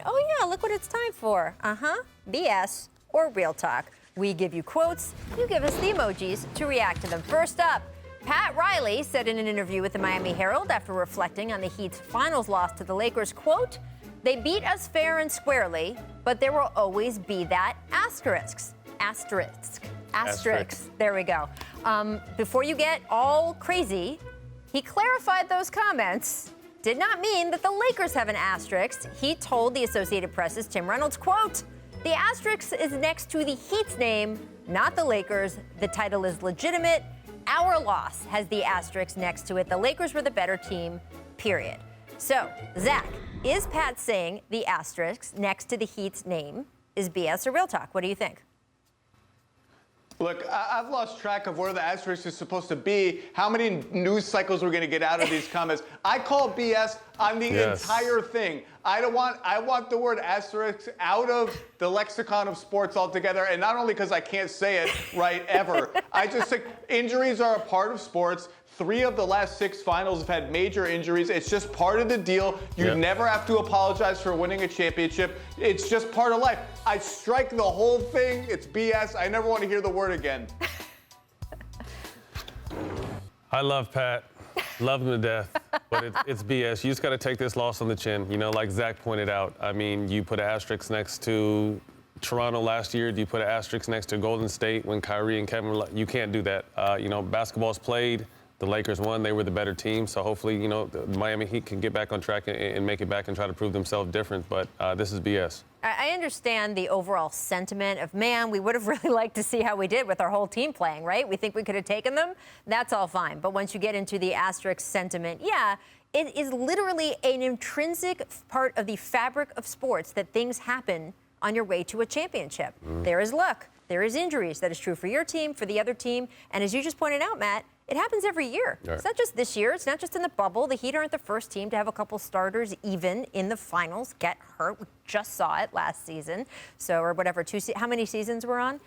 Oh, yeah, look what it's time for. BS or real talk. We give you quotes, you give us the emojis to react to them. First up, Pat Riley said in an interview with the Miami Herald after reflecting on the Heat's finals loss to the Lakers, quote, "They beat us fair and squarely, but there will always be that asterisks." Asterisks. There we go. Before you get all crazy, he clarified those comments did not mean that the Lakers have an asterisk. He told the Associated Press's Tim Reynolds, quote, "The asterisk is next to the Heat's name, not the Lakers. The title is legitimate. Our loss has the asterisk next to it. The Lakers were the better team, period." So, Zach, is Pat saying the asterisk next to the Heat's name is BS or real talk? What do you think? Look, I've lost track of where the asterisk is supposed to be, how many news cycles we're going to get out of these comments. I call BS on the entire thing. I want the word asterisk out of the lexicon of sports altogether, and not only because I can't say it right ever. I just think injuries are a part of sports. 3 of the last 6 finals have had major injuries. It's just part of the deal. You never have to apologize for winning a championship. It's just part of life. I strike the whole thing. It's BS. I never want to hear the word again. I love Pat. Love him to death. But it's BS. You just got to take this loss on the chin. You know, like Zach pointed out, I mean, you put an asterisk next to Toronto last year. Do you put an asterisk next to Golden State when Kyrie and Kevin were? You can't do that. You know, basketball's played. The Lakers won. They were the better team. So hopefully, you know, the Miami Heat can get back on track and make it back and try to prove themselves different. But this is BS. I understand the overall sentiment of, man, we would have really liked to see how we did with our whole team playing, right? We think we could have taken them. That's all fine. But once you get into the asterisk sentiment, yeah, it is literally an intrinsic part of the fabric of sports that things happen on your way to a championship. There is luck. There is injuries. That is true for your team, for the other team. And as you just pointed out, Matt, it happens every year. Right. It's not just this year. It's not just in the bubble. The Heat aren't the first team to have a couple starters even in the finals get hurt. We just saw it last season. So, or whatever, how many seasons we're on?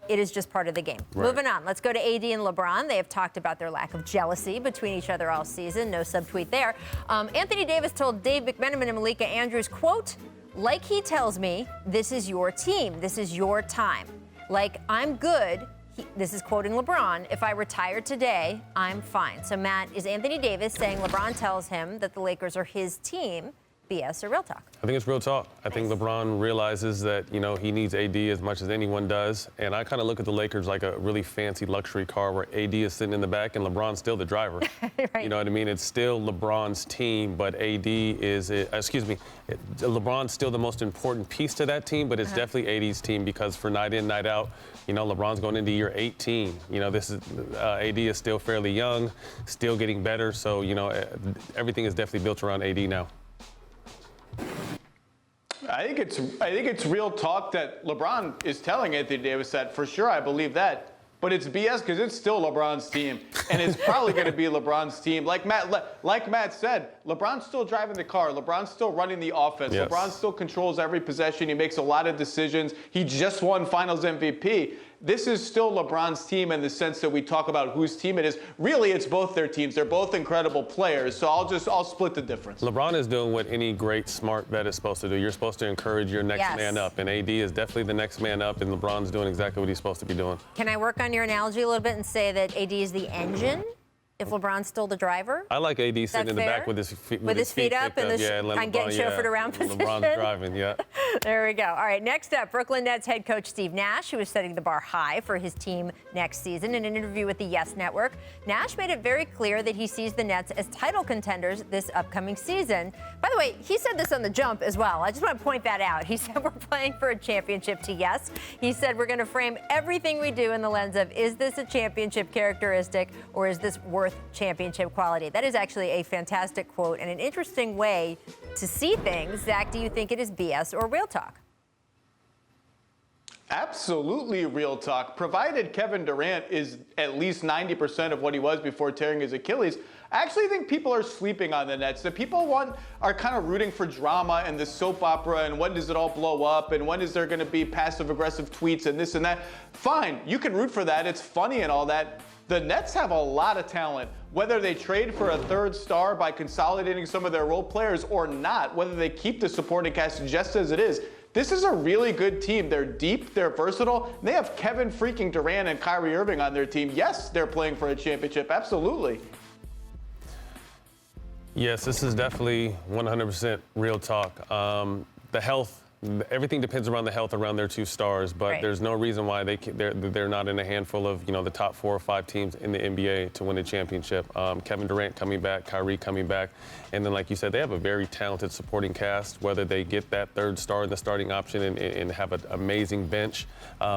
It is just part of the game. Right. Moving on. Let's go to AD and LeBron. They have talked about their lack of jealousy between each other all season. No subtweet there. Anthony Davis told Dave McMenamin and Malika Andrews, quote, "Like he tells me, this is your team. This is your time. Like, I'm good." This is quoting LeBron, "If I retire today, I'm fine." So, Matt, is Anthony Davis saying LeBron tells him that the Lakers are his team, BS or real talk? I think it's real talk. I think LeBron realizes that, you know, he needs AD as much as anyone does. And I kind of look at the Lakers like a really fancy luxury car where AD is sitting in the back and LeBron's still the driver. Right. You know what I mean? It's still LeBron's team, but AD is, LeBron's still the most important piece to that team, but it's definitely AD's team because for night in, night out, you know, LeBron's going into year 18. You know, this is AD is still fairly young, still getting better. So, you know, everything is definitely built around AD now. I think it's real talk that LeBron is telling Anthony Davis that. For sure, I believe that. But it's BS because it's still LeBron's team, and it's probably going to be LeBron's team. Like Matt said, LeBron's still driving the car. LeBron's still running the offense. Yes. LeBron still controls every possession. He makes a lot of decisions. He just won Finals MVP. This is still LeBron's team in the sense that we talk about whose team it is. Really, it's both their teams. They're both incredible players, so I'll split the difference. LeBron is doing what any great, smart vet is supposed to do. You're supposed to encourage your next man up, and AD is definitely the next man up, and LeBron's doing exactly what he's supposed to be doing. Can I work on your analogy a little bit and say that AD is the engine if LeBron's still the driver? I like AD sitting in the back with his feet up and getting chauffeured around position. LeBron's driving, yeah. There we go. All right, next up, Brooklyn Nets head coach Steve Nash, who is setting the bar high for his team next season. In an interview with the Yes Network, Nash made it very clear that he sees the Nets as title contenders this upcoming season. By the way, he said this on the jump as well. I just want to point that out. He said we're playing for a championship to Yes. He said we're going to frame everything we do in the lens of, is this a championship characteristic or is this worth championship quality? That is actually a fantastic quote and an interesting way to see things. Zach, do you think it is BS or real talk? Absolutely real talk. Provided Kevin Durant is at least 90% of what he was before tearing his Achilles, I actually think people are sleeping on the Nets. The people are kind of rooting for drama and the soap opera and when does it all blow up and when is there going to be passive-aggressive tweets and this and that. Fine, you can root for that. It's funny and all that. The Nets have a lot of talent. Whether they trade for a third star by consolidating some of their role players or not, whether they keep the supporting cast just as it is, this is a really good team. They're deep, they're versatile. They have Kevin freaking Durant and Kyrie Irving on their team. Yes, they're playing for a championship, absolutely. Yes, this is definitely 100% real talk. The health, everything depends around the health around their 2 stars, but there's no reason why they're not in a handful of the top 4 or 5 teams in the NBA to win a championship. Kevin Durant coming back, Kyrie coming back, and then like you said, they have a very talented supporting cast. Whether they get that third star in the starting option and have an amazing bench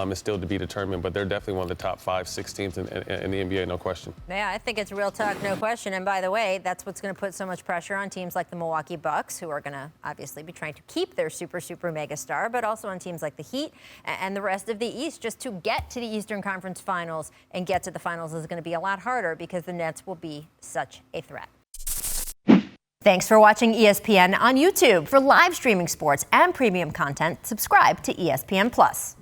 is still to be determined. But they're definitely one of the top 5-6 teams in the NBA, no question. Yeah, I think it's real talk, no question. And by the way, that's what's going to put so much pressure on teams like the Milwaukee Bucks, who are going to obviously be trying to keep their super mega star, but also on teams like the Heat and the rest of the East. Just to get to the Eastern Conference Finals and get to the finals is going to be a lot harder because the Nets will be such a threat. Thanks for watching ESPN on YouTube. For live streaming sports and premium content, subscribe to ESPN+.